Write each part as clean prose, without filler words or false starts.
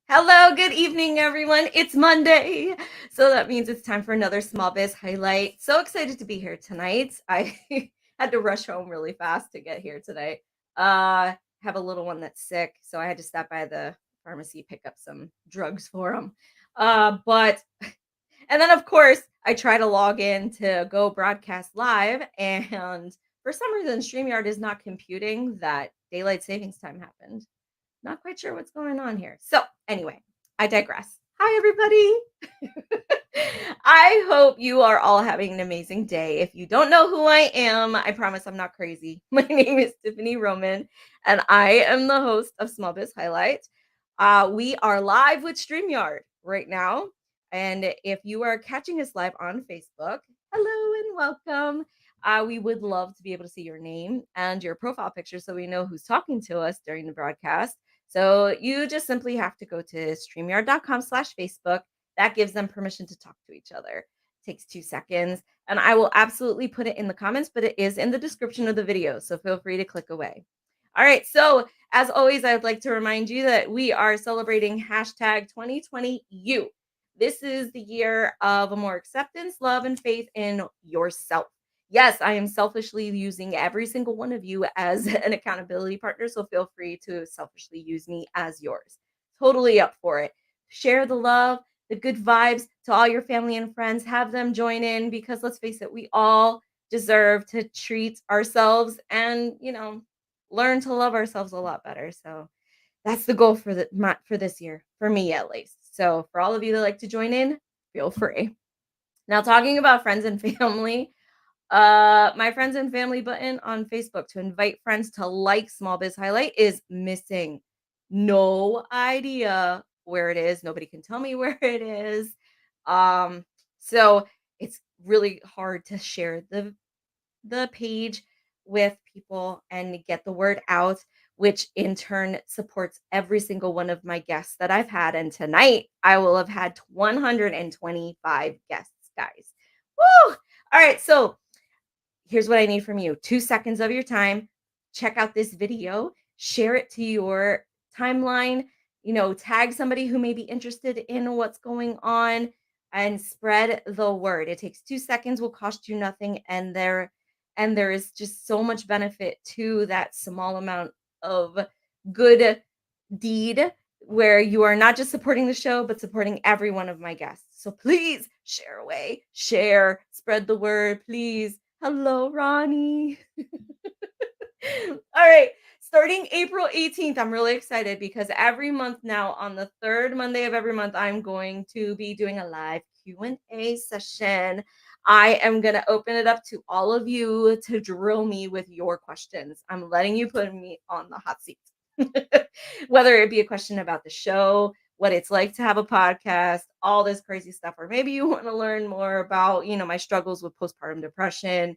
Hello, good evening, everyone. It's Monday. So that means it's time for another Small Biz Highlight. So excited to be here tonight. I had to rush home really fast to get here today. Have a little one that's sick, so I had to stop by the pharmacy, pick up some drugs for him. But and then of course I try to log in to go broadcast live, and for some reason StreamYard is not computing that daylight savings time happened. Not quite sure what's going on here. So, anyway, I digress. Hi, everybody. I hope you are all having an amazing day. If you don't know who I am, I promise I'm not crazy. My name is Tiffany Roman, and I am the host of Small Biz Highlight. We are live with StreamYard right now. And if you are catching us live on Facebook, hello and welcome. We would love to be able to see your name and your profile picture so we know who's talking to us during the broadcast. So you just simply have to go to streamyard.com/Facebook. That gives them permission to talk to each other. It takes 2 seconds, and I will absolutely put it in the comments, but it is in the description of the video. So feel free to click away. All right. So as always, I would like to remind you that we are celebrating hashtag 2020U. This is the year of more acceptance, love, and faith in yourself. Yes, I am selfishly using every single one of you as an accountability partner, so feel free to selfishly use me as yours. Totally up for it. Share the love, the good vibes to all your family and friends. Have them join in because let's face it, we all deserve to treat ourselves and, learn to love ourselves a lot better. So that's the goal for this year, for me at least. So for all of you that like to join in, feel free. Now talking about friends and family, my friends and family button on Facebook to invite friends to like Small Biz Highlight is missing. No idea where it is. Nobody can tell me where it is. So it's really hard to share the page with people and get the word out, which in turn supports every single one of my guests that I've had. And tonight I will have had 125 guests, guys. Woo! All right. So here's what I need from you. 2 seconds of your time. Check out this video, share it to your timeline, tag somebody who may be interested in what's going on and spread the word. It takes 2 seconds, will cost you nothing, and there is just so much benefit to that small amount of good deed where you are not just supporting the show, but supporting every one of my guests. So please share away, share, spread the word, please. Hello, Ronnie. All right. Starting April 18th, I'm really excited because every month now on the third Monday of every month, I'm going to be doing a live Q&A session. I am going to open it up to all of you to drill me with your questions. I'm letting you put me on the hot seat. Whether it be a question about the show, what it's like to have a podcast, all this crazy stuff, or maybe you want to learn more about, my struggles with postpartum depression,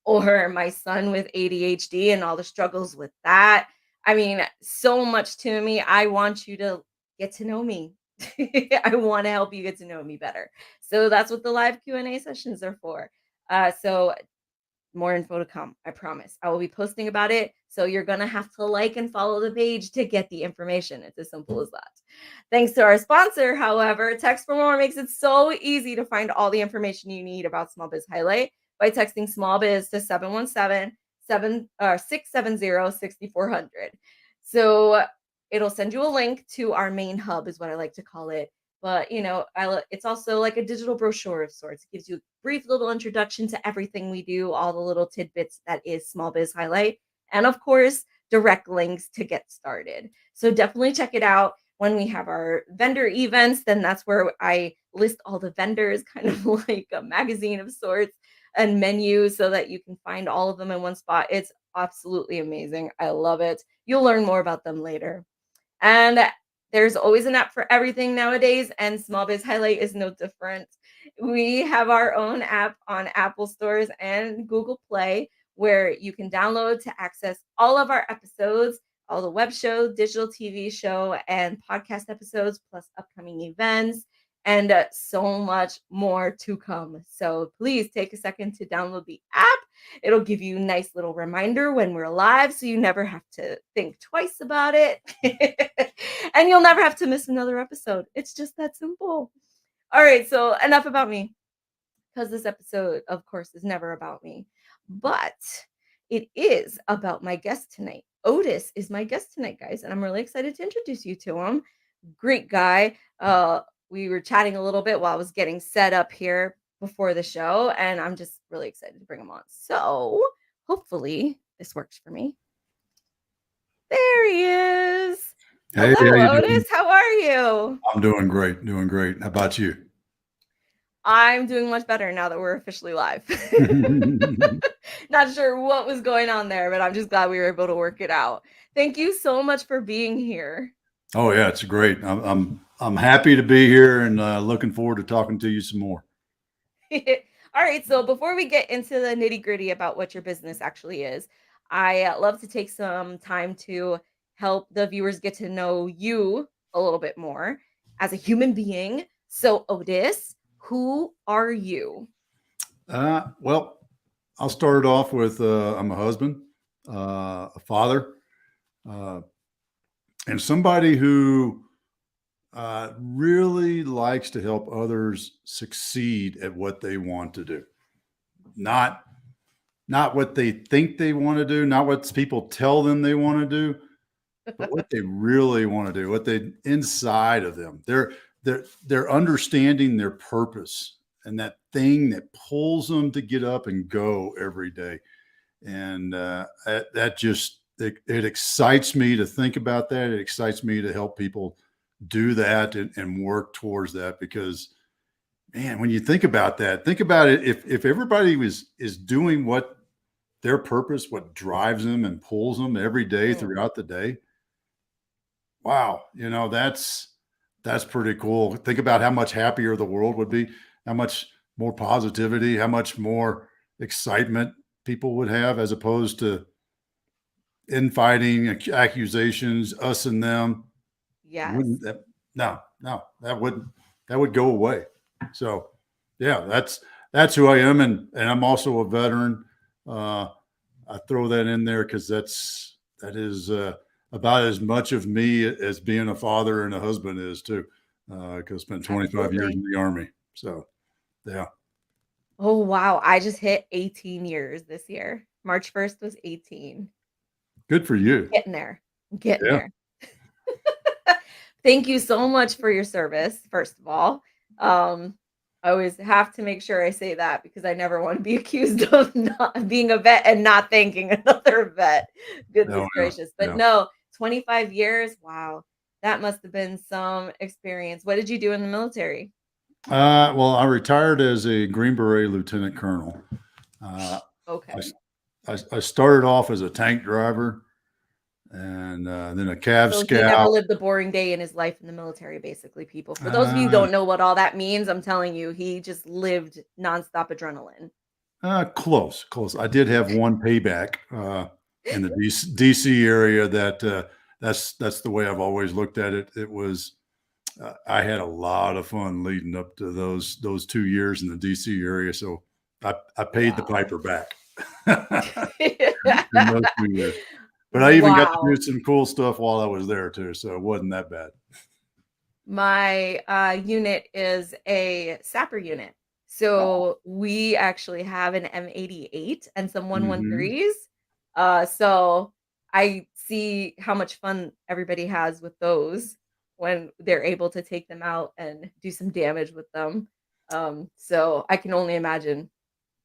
or my son with ADHD and all the struggles with that. I mean, so much to me. I want you to get to know me. I want to help you get to know me better. So that's what the live Q&A sessions are for. So more info to come, I promise. I will be posting about it. So you're going to have to like and follow the page to get the information. It's as simple as that. Thanks to our sponsor, however, Text for More makes it so easy to find all the information you need about Small Biz Highlight by texting Small Biz to 717-670-6400. So it'll send you a link to our main hub is what I like to call it. But, it's also like a digital brochure of sorts. It gives you a brief little introduction to everything we do, all the little tidbits that is Small Biz Highlight, and of course, direct links to get started. So definitely check it out. When we have our vendor events, then that's where I list all the vendors, kind of like a magazine of sorts, and menus so that you can find all of them in one spot. It's absolutely amazing. I love it. You'll learn more about them later. And there's always an app for everything nowadays, and Small Biz Highlight is no different. We have our own app on Apple stores and Google Play where you can download to access all of our episodes, all the web show, digital TV show, and podcast episodes, plus upcoming events. and so much more to come. So please take a second to download the app. It'll give you a nice little reminder when we're live so you never have to think twice about it. And you'll never have to miss another episode. It's just that simple. All right, so enough about me, because this episode, of course, is never about me, but it is about my guest tonight. Otis is my guest tonight, guys, and I'm really excited to introduce you to him. Great guy. We were chatting a little bit while I was getting set up here before the show, and I'm just really excited to bring him on. So hopefully this works for me. There he is. Hey, Hello, how you Otis. doing? How are you? I'm doing great, doing great. How about you? I'm doing much better now that we're officially live. Not sure what was going on there, but I'm just glad we were able to work it out. Thank you so much for being here. Oh yeah, it's great. I'm happy to be here and looking forward to talking to you some more. All right, so before we get into the nitty-gritty about what your business actually is, I love to take some time to help the viewers get to know you a little bit more as a human being. So, Otis, who are you? Well, I'll start it off with I'm a husband, a father, uh, and somebody who really likes to help others succeed at what they want to do. Not what they think they want to do, not what people tell them they want to do, but what they really want to do, what they inside of them. They're understanding their purpose and that thing that pulls them to get up and go every day. And that just it excites me to think about that. It excites me to help people do that and work towards that, because man, when you think about that, think about it. If everybody is doing what their purpose, what drives them and pulls them every day throughout the day, wow, that's pretty cool. Think about how much happier the world would be, how much more positivity, how much more excitement people would have, as opposed to infighting, accusations, us and them. Yes. Wouldn't that, no, that would go away. So yeah, that's who I am. And I'm also a veteran. I throw that in there because that is about as much of me as being a father and a husband is too. Because I spent 25 years in the Army. So yeah. Oh wow, I just hit 18 years this year. March 1st was 18. Good for you. Getting there. Getting Yeah. there. Thank you so much for your service, first of all. I always have to make sure I say that because I never want to be accused of not being a vet and not thanking another vet. Goodness gracious. But no, 25 years. Wow. That must have been some experience. What did you do in the military? Well, I retired as a Green Beret lieutenant colonel. Okay. I started off as a tank driver, and then a Cav So he Scout. never lived a boring day in his life in the military, basically, people. For those of you who don't know what all that means, I'm telling you, he just lived nonstop adrenaline. Close. I did have one payback in the DC area. That's the way I've always looked at it. It was I had a lot of fun leading up to those 2 years in the DC area, so I paid the piper back. In those 2 years. But I even got to do some cool stuff while I was there too, so it wasn't that bad. My unit is a sapper unit. So we actually have an M88 and some 113s. So I see how much fun everybody has with those when they're able to take them out and do some damage with them. So I can only imagine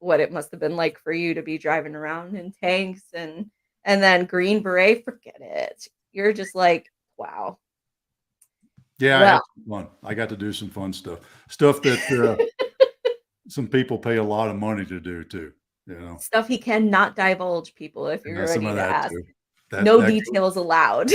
what it must have been like for you to be driving around in tanks and then Green Beret, forget it. You're just like, wow. Yeah, I had some fun. I got to do some fun stuff that some people pay a lot of money to do too. Stuff he cannot divulge, people, if you're ready to ask. No details allowed.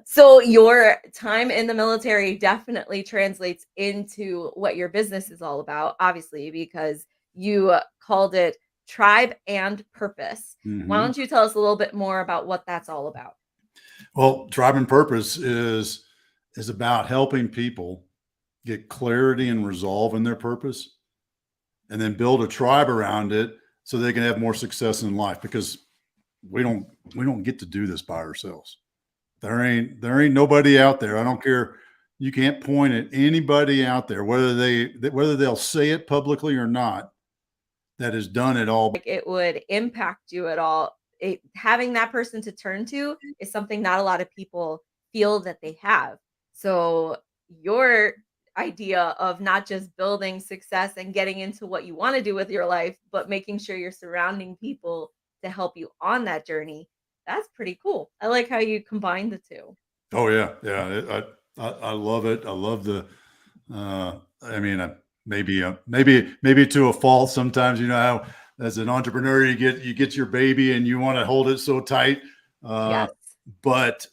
So your time in the military definitely translates into what your business is all about, obviously, because you called it Tribe and Purpose. Why don't you tell us a little bit more about what that's all about? Well, Tribe and Purpose is is about helping people get clarity and resolve in their purpose, and then build a tribe around it so they can have more success in life, because we don't get to do this by ourselves. There ain't nobody out there. I don't care. You can't point at anybody out there, whether they'll say it publicly or not, that has done it all. Like it would impact you at all. Having that person to turn to is something not a lot of people feel that they have. So your idea of not just building success and getting into what you want to do with your life, but making sure you're surrounding people to help you on that journey, that's pretty cool. I like how you combine the two. Oh yeah, yeah. I love it. I love the. I mean, maybe to a fault sometimes. You know how as an entrepreneur you get your baby and you want to hold it so tight, Yes. but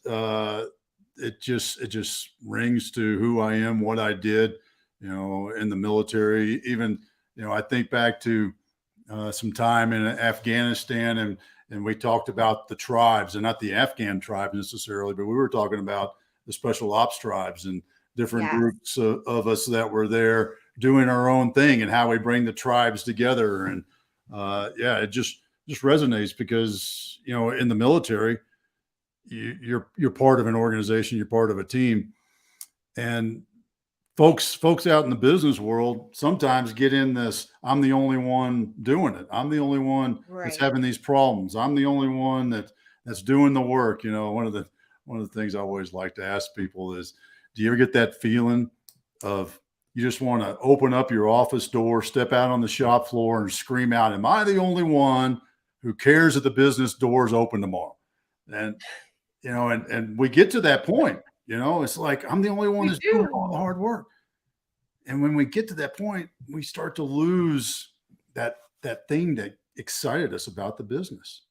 it just rings to who I am, what I did, in the military. Even I think back to some time in Afghanistan, and we talked about the tribes, and not the Afghan tribe necessarily, but we were talking about the special ops tribes and different Yes. groups of us that were there doing our own thing, and how we bring the tribes together. And yeah, it just resonates because in the military, you're part of an organization, you're part of a team, and folks out in the business world sometimes get in this, I'm the only one doing it, I'm the only one that's Right. having these problems, I'm the only one that's doing the work. One of the things I always like to ask people is, do you ever get that feeling of you just want to open up your office door, step out on the shop floor and scream out, am I the only one who cares that the business door is open tomorrow? And and we get to that point, it's like, I'm the only one We that's doing do. all the hard work. And when we get to that point, we start to lose that thing that excited us about the business.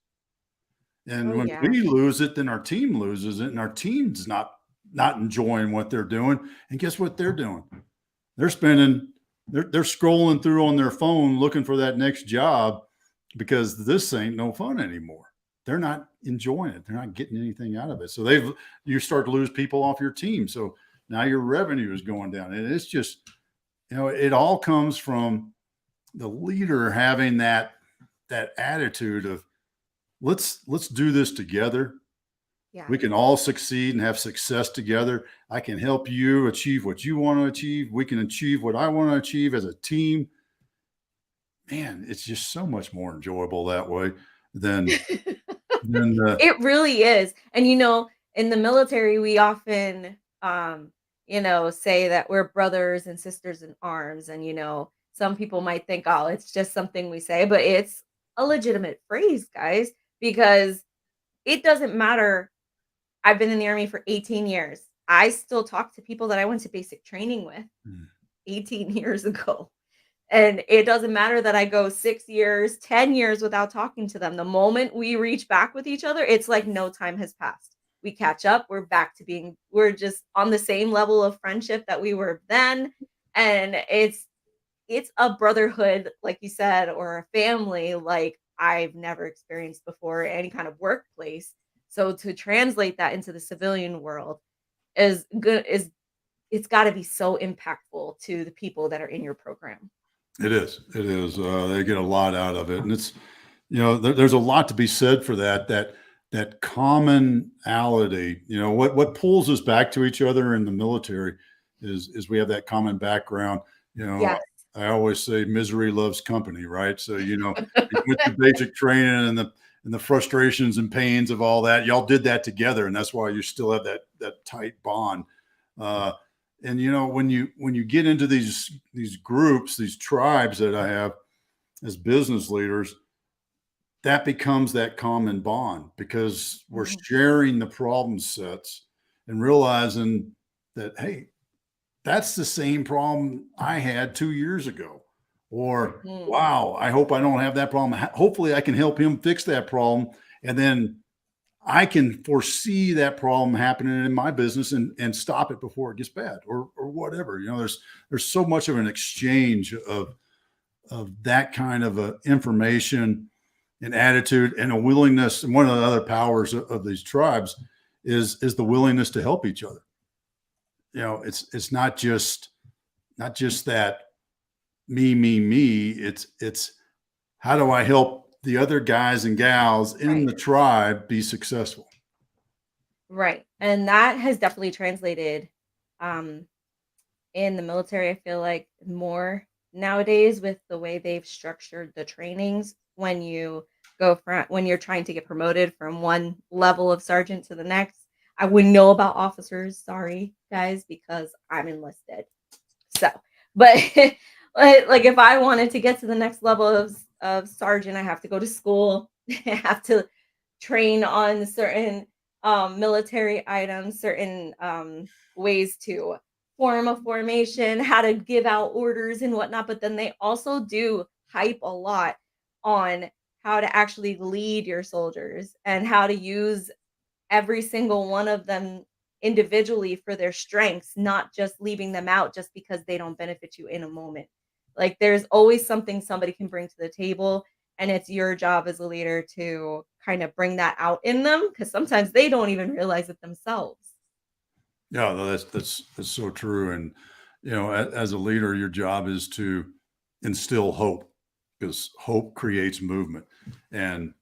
And Oh when yeah. we lose it, then our team loses it, and our team's not enjoying what they're doing. And guess what they're doing? They're spending they're scrolling through on their phone looking for that next job, because this ain't no fun anymore. They're not enjoying it. They're not getting anything out of it. So you start to lose people off your team. So now your revenue is going down. And it's just, it all comes from the leader having that attitude of, let's do this together. Yeah. We can all succeed and have success together. I can help you achieve what you want to achieve. We can achieve what I want to achieve as a team. Man, it's just so much more enjoyable that way than It really is. And in the military, we often say that we're brothers and sisters in arms. And some people might think, oh, it's just something we say, but it's a legitimate phrase, guys, because it doesn't matter. I've been in the army for 18 years. I still talk to people that I went to basic training with Mm. 18 years ago. And it doesn't matter that I go 6 years, 10 years without talking to them. The moment we reach back with each other, it's like no time has passed. We catch up, we're just on the same level of friendship that we were then. And it's a brotherhood, like you said, or a family like I've never experienced before, any kind of workplace. So to translate that into the civilian world is it's got to be so impactful to the people that are in your program. It is. It is. They get a lot out of it, and it's there's a lot to be said for that commonality. What pulls us back to each other in the military is we have that common background. Yes. I always say misery loves company, right? So with the basic training and the frustrations and pains of all that, y'all did that together, and that's why you still have that tight bond. And when you get into these groups, these tribes that I have as business leaders, that becomes that common bond, because we're Mhm. sharing the problem sets and realizing that, hey, that's the same problem I had 2 years ago. Or, Mhm. wow, I hope I don't have that problem. Hopefully I can help him fix that problem. And then I can foresee that problem happening in my business and stop it before it gets bad, or whatever. There's so much of an exchange of that kind of information and attitude, and a willingness. And one of the other powers of these tribes is the willingness to help each other. it's not just that me. It's how do I help the other guys and gals in Right. the tribe be successful? Right. And that has definitely translated um in the military, I feel like more nowadays with the way they've structured the trainings when you when you're trying to get promoted from one level of sergeant to the next. I wouldn't know about officers, sorry guys, because I'm enlisted. So, but like if I wanted to get to the next level of sergeant, I have to go to school. I have to train on certain military items, certain ways to form a formation, how to give out orders and whatnot. But then they also do hype a lot on how to actually lead your soldiers and how to use every single one of them individually for their strengths, not just leaving them out just because they don't benefit you in a moment. Like there's always something somebody can bring to the table, and it's your job as a leader to kind of bring that out in them because sometimes they don't even realize it themselves. Yeah, no, that's so true. And as a leader, your job is to instill hope, because hope creates movement. And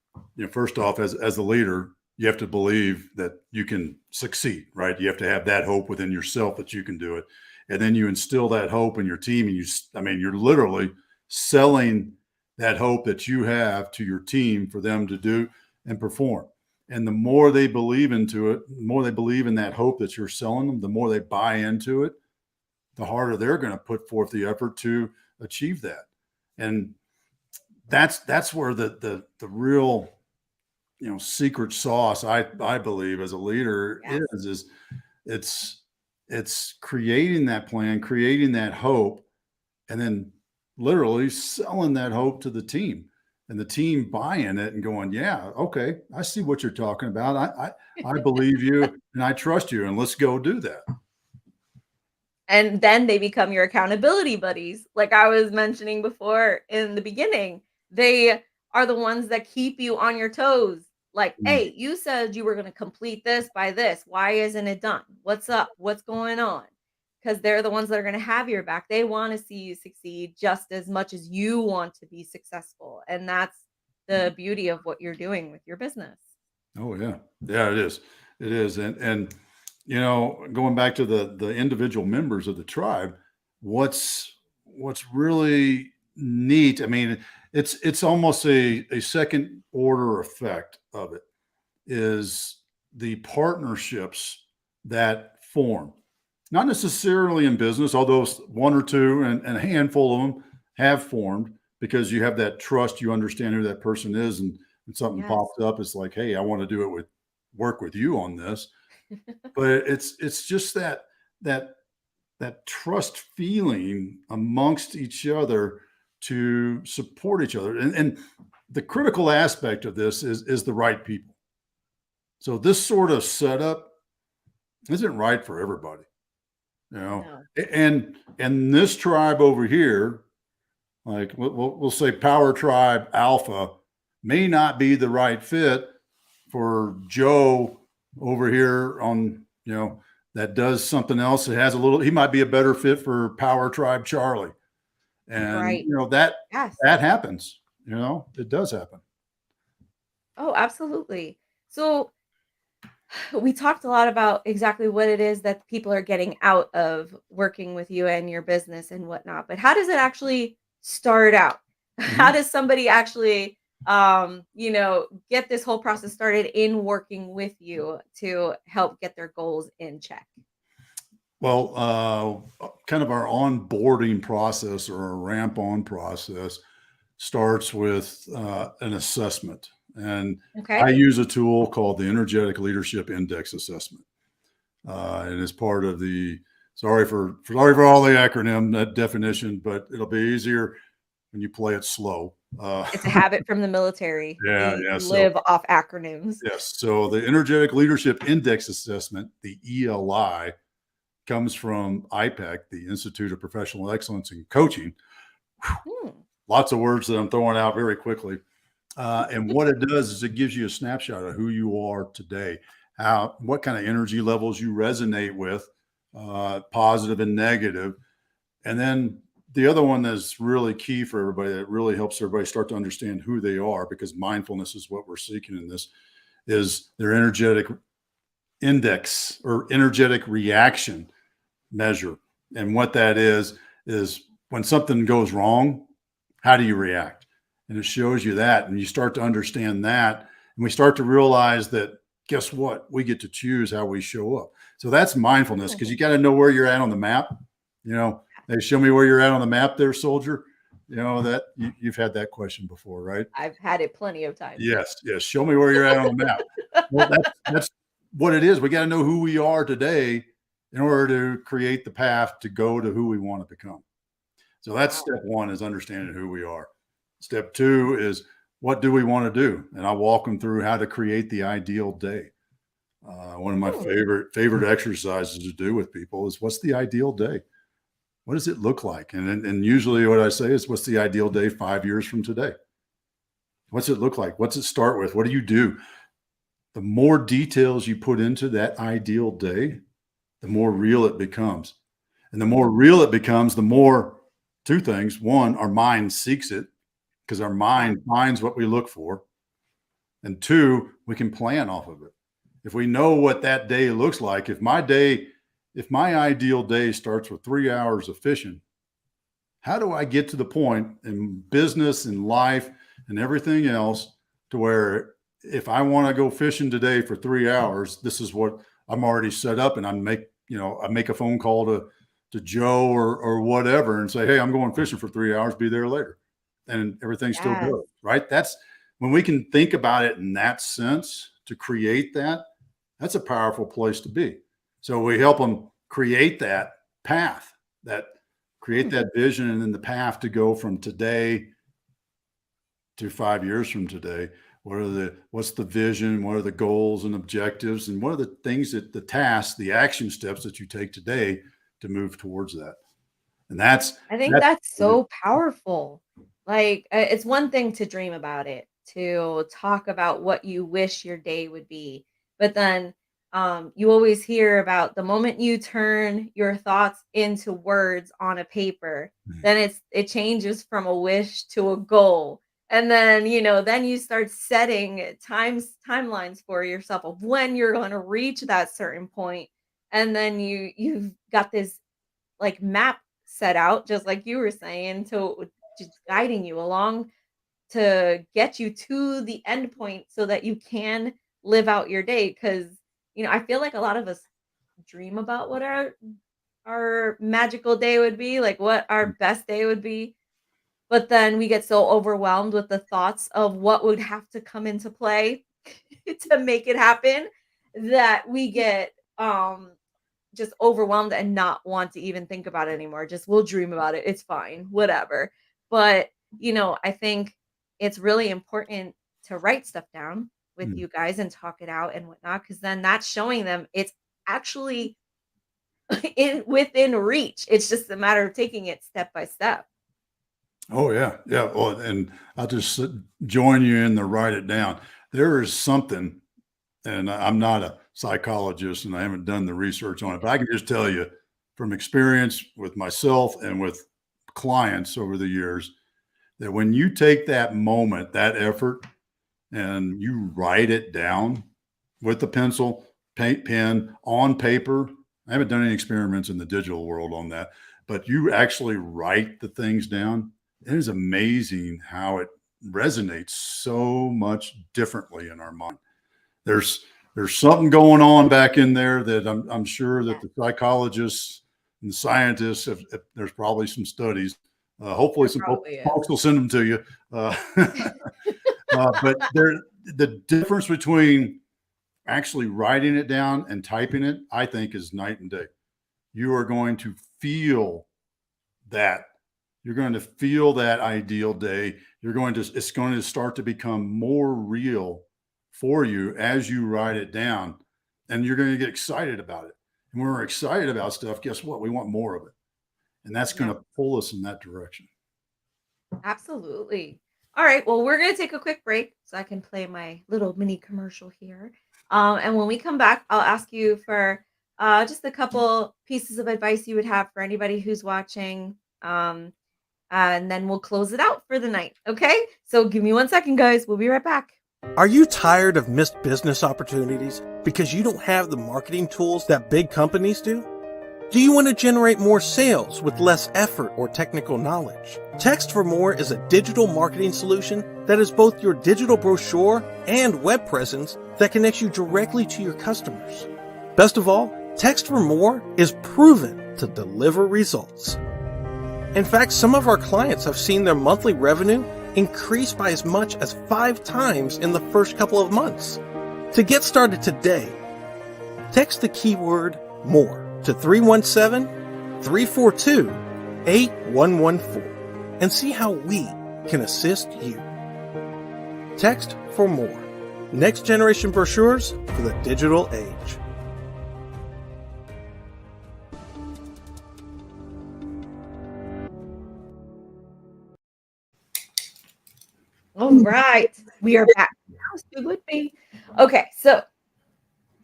first off, as a leader, you have to believe that you can succeed, right? You have to have that hope within yourself that you can do it, and then you instill that hope in your team. And I mean, you're literally selling that hope that you have to your team for them to do and perform. And the more they believe into it, the more they believe in that hope that you're selling them, the more they buy into it, the harder they're going to put forth the effort to achieve that. And that's where the real secret sauce, I believe, as a leader Yes. is it's creating that plan, creating that hope, and then literally selling that hope to the team, and the team buying it and going, yeah, okay, I see what you're talking about. I believe you and I trust you, and let's go do that. And then they become your accountability buddies. Like I was mentioning before in the beginning, they are the ones that keep you on your toes. Like, Mm. hey, you said you were going to complete this by this. Why isn't it done? What's up? What's going on? Because they're the ones that are going to have your back. They want to see you succeed just as much as you want to be successful. And that's the beauty of what you're doing with your business. Oh yeah, yeah, it is, and going back to the individual members of the tribe, what's really neat. I mean, it's almost a second order effect of it is the partnerships that form, not necessarily in business, although one or two and a handful of them have formed, because you have that trust, you understand who that person is, and when something Yes. pops up, it's like, hey, I want to do it with work with you on this. But it's just that that trust feeling amongst each other to support each other. And the critical aspect of this is the right people. So this sort of setup isn't right for everybody, you know. No. And this tribe over here, like we'll say Power Tribe Alpha, may not be the right fit for Joe over here on, that does something else that has a little, he might be a better fit for Power Tribe Charlie. And Right. Yes. that happens, it does happen. Oh, absolutely. So we talked a lot about exactly what it is that people are getting out of working with you and your business and whatnot. But how does it actually start out? How Mhm. does somebody actually, get this whole process started in working with you to help get their goals in check? Well, kind of our onboarding process or a ramp on process starts with an assessment. And I Okay. use a tool called the Energetic Leadership Index Assessment. And it's part of the, sorry for all the acronym, that definition, but it'll be easier when you play it slow. It's a habit from the military. Yeah, We yeah. So, live off acronyms. yes. So the Energetic Leadership Index Assessment, the ELI, comes from IPEC, the Institute of Professional Excellence in Coaching. Hmm. Lots of words that I'm throwing out very quickly. And what it does is it gives you a snapshot of who you are today, what kind of energy levels you resonate with positive and negative. And then the other one that's really key for everybody, that really helps everybody start to understand who they are, because mindfulness is what we're seeking in this, is their energetic index or energetic reaction measure. And what that is when something goes wrong, how do you react? And it shows you that. And you start to understand that. And we start to realize that, guess what? We get to choose how we show up. So that's mindfulness, because you got to know where you're at on the map. They show me where you're at on the map there, soldier. That you've had that question before, right? I've had it plenty of times. Yes. Show me where you're at on the map. Well, that's what it is. We got to know who we are today in order to create the path to go to who we want to become. So that's step one, is understanding who we are. Step two is, what do we want to do? And I walk them through how to create the ideal day. One of my favorite exercises to do with people is, what's the ideal day? What does it look like? And usually what I say is, what's the ideal day 5 years from today? What's it look like? What's it start with? What do you do? The more details you put into that ideal day, the more real it becomes. And the more real it becomes, the more, two things. One, our mind seeks it, because our mind finds what we look for. And two, we can plan off of it. If we know what that day looks like, if my ideal day starts with 3 hours of fishing, how do I get to the point in business and life and everything else to where, if I want to go fishing today for 3 hours, this is what I'm already set up, and I make a phone call to Joe or whatever and say, hey, I'm going fishing for 3 hours, be there later. And everything's still good, right? That's when we can think about it in that sense, to create that. That's a powerful place to be. So we help them create that path, create that vision, and then the path to go from today to 5 years from today. What's the vision? What are the goals and objectives? And what are the things the tasks, the action steps that you take today to move towards that? And I think that's so powerful. Like, it's one thing to dream about it, to talk about what you wish your day would be. But then you always hear about the moment you turn your thoughts into words on a paper, then it changes from a wish to a goal. And then, then you start setting timelines for yourself of when you're going to reach that certain point. And then you've got this like map set out, just like you were saying, to just guiding you along to get you to the end point so that you can live out your day. Because I feel like a lot of us dream about what our magical day would be, like what our best day would be, but then we get so overwhelmed with the thoughts of what would have to come into play to make it happen, that we get just overwhelmed and not want to even think about it anymore. Just, we'll dream about it. It's fine, whatever. But, I think it's really important to write stuff down with you guys and talk it out and whatnot, because then that's showing them it's actually within reach. It's just a matter of taking it step by step. Oh yeah. Yeah. Well, and I'll just join you in the write it down. There is something, and I'm not a psychologist and I haven't done the research on it, but I can just tell you from experience with myself and with clients over the years, that when you take that moment, that effort, and you write it down with a pencil, paint, pen, on paper. I haven't done any experiments in the digital world on that, but you actually write the things down. It is amazing how it resonates so much differently in our mind. There's something going on back in there that I'm sure that the psychologists and the scientists there's probably some studies. Hopefully some folks will send them to you. But the difference between actually writing it down and typing it, I think, is night and day. You are going to feel that. You're going to feel that ideal day. It's going to start to become more real for you as you write it down, and you're going to get excited about it. And when we're excited about stuff, guess what? We want more of it. And that's going to pull us in that direction. Absolutely. All right. Well, we're going to take a quick break so I can play my little mini commercial here. And when we come back, I'll ask you for just a couple pieces of advice you would have for anybody who's watching. And then we'll close it out for the night. Okay. So give me 1 second, guys. We'll be right back. Are you tired of missed business opportunities because you don't have the marketing tools that big companies do? Do you want to generate more sales with less effort or technical knowledge? Text for More is a digital marketing solution that is both your digital brochure and web presence that connects you directly to your customers. Best of all, Text for More is proven to deliver results. In fact, some of our clients have seen their monthly revenue increase by as much as 5 times in the first couple of months. To get started today, text the keyword MORE to 317-342-8114 and see how we can assist you. Text for More. Next generation brochures for the digital age. All right. We are back. It would be. Okay. So,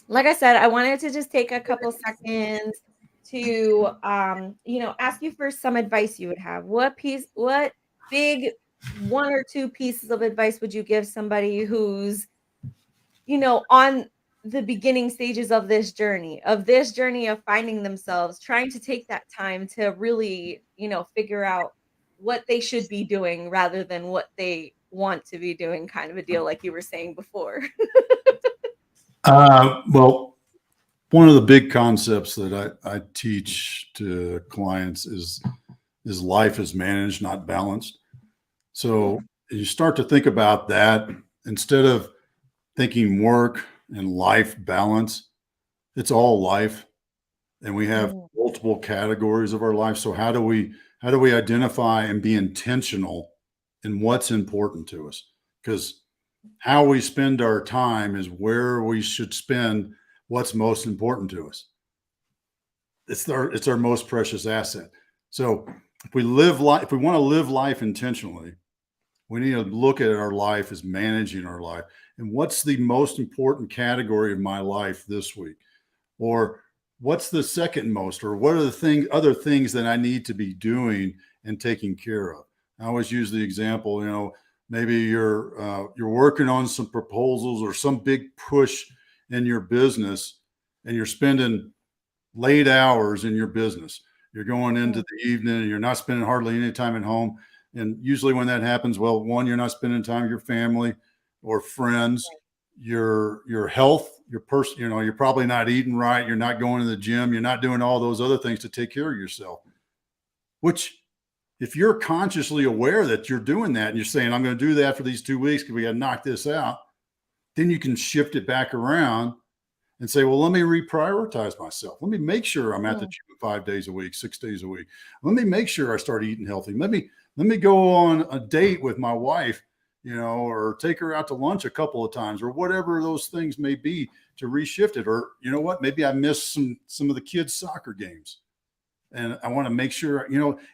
like I said, I wanted to just take a couple seconds to, ask you for some advice you would have. What big 1 or 2 pieces of advice would you give somebody who's, on the beginning stages of this journey of finding themselves, trying to take that time to really, figure out what they should be doing rather than what they want to be doing, kind of a deal, like you were saying before. Well, one of the big concepts that I teach to clients is life is managed, not balanced. So you start to think about that instead of thinking work and life balance. It's all life, and we have Mm, multiple categories of our life. So how do we identify and be intentional in what's important to us? Because how we spend our time is where we should spend what's most important to us. It's our most precious asset. So if we want to live life intentionally, we need to look at our life as managing our life. And what's the most important category of my life this week? Or what's the second most? Or what are the other things that I need to be doing and taking care of? I always use the example, maybe you're working on some proposals or some big push in your business, and you're spending late hours in your business. You're going into mm, the evening and you're not spending hardly any time at home. And usually when that happens, well, one, you're not spending time with your family or friends, your health, your person, you're probably not eating right. You're not going to the gym. You're not doing all those other things to take care of yourself, which if you're consciously aware that you're doing that and you're saying, I'm going to do that for these 2 weeks because we got to knock this out, then you can shift it back around and say, well, let me reprioritize myself. Let me make sure I'm at the mm. gym 5 days a week, 6 days a week. Let me make sure I start eating healthy. Let me go on a date with my wife, or take her out to lunch a couple of times, or whatever those things may be, to reshift it. Or what, maybe I missed some of the kids' soccer games, and I want to make sure,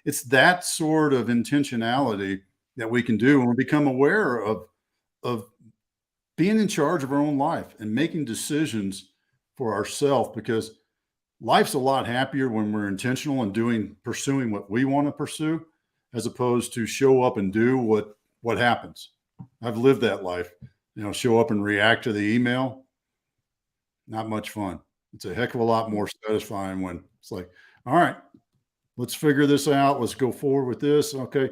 it's that sort of intentionality that we can do when we become aware of being in charge of our own life and making decisions for ourselves, because life's a lot happier when we're intentional and pursuing what we want to pursue, as opposed to show up and do what happens. I've lived that life, show up and react to the email. Not much fun. It's a heck of a lot more satisfying when it's like, all right, let's figure this out. Let's go forward with this. Okay.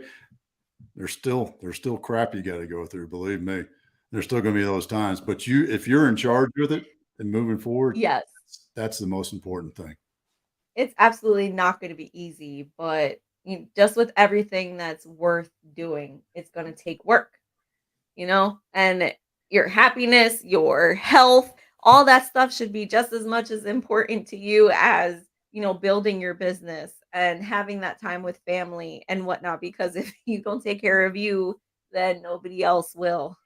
There's still crap you got to go through. Believe me, there's still going to be those times, but if you're in charge with it and moving forward, Yes. that's the most important thing. It's absolutely not going to be easy, but just with everything that's worth doing, it's going to take work, and your happiness, your health, all that stuff should be just as much as important to you as, building your business and having that time with family and whatnot. Because if you don't take care of you, then nobody else will.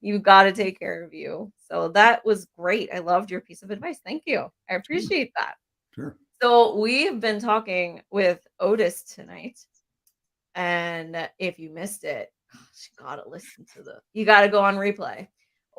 You've got to take care of you. So that was great. I loved your piece of advice. Thank you. I Sure. appreciate that. Sure. So we've been talking with Otis tonight. And if you missed it, gosh, you gotta go on replay.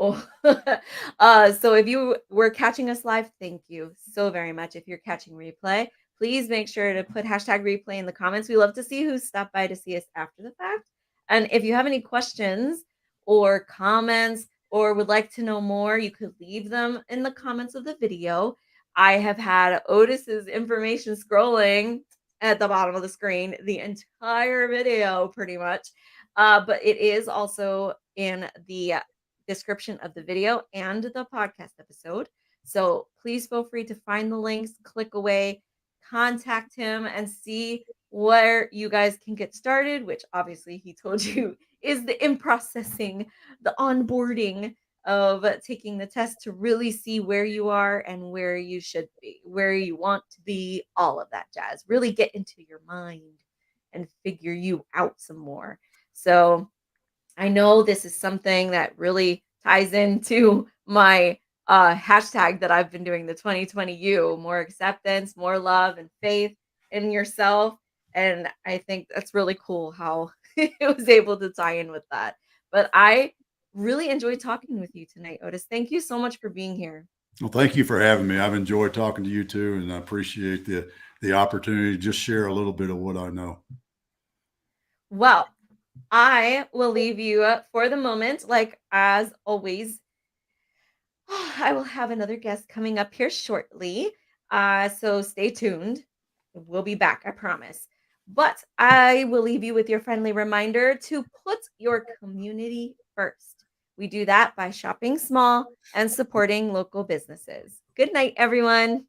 Oh, so if you were catching us live, thank you so very much. If you're catching replay, please make sure to put hashtag replay in the comments. We love to see who stopped by to see us after the fact. And if you have any questions or comments or would like to know more, you could leave them in the comments of the video. I have had Otis's information scrolling at the bottom of the screen the entire video, pretty much. But it is also in the description of the video and the podcast episode. So please feel free to find the links, click away, contact him, and see where you guys can get started, which obviously he told you is the in processing, the onboarding of taking the test to really see where you are and where you should be, where you want to be, all of that jazz. Really get into your mind and figure you out some more. So I know this is something that really ties into my hashtag that I've been doing, the 2020 you, more acceptance, more love and faith in yourself. And I think that's really cool how it was able to tie in with that. But I really enjoyed talking with you tonight, Otis. Thank you so much for being here. Well, thank you for having me. I've enjoyed talking to you too, and I appreciate the opportunity to just share a little bit of what I know. Well, I will leave you for the moment, like as always. I will have another guest coming up here shortly. So stay tuned. We'll be back, I promise. But I will leave you with your friendly reminder to put your community first. We do that by shopping small and supporting local businesses. Good night, everyone.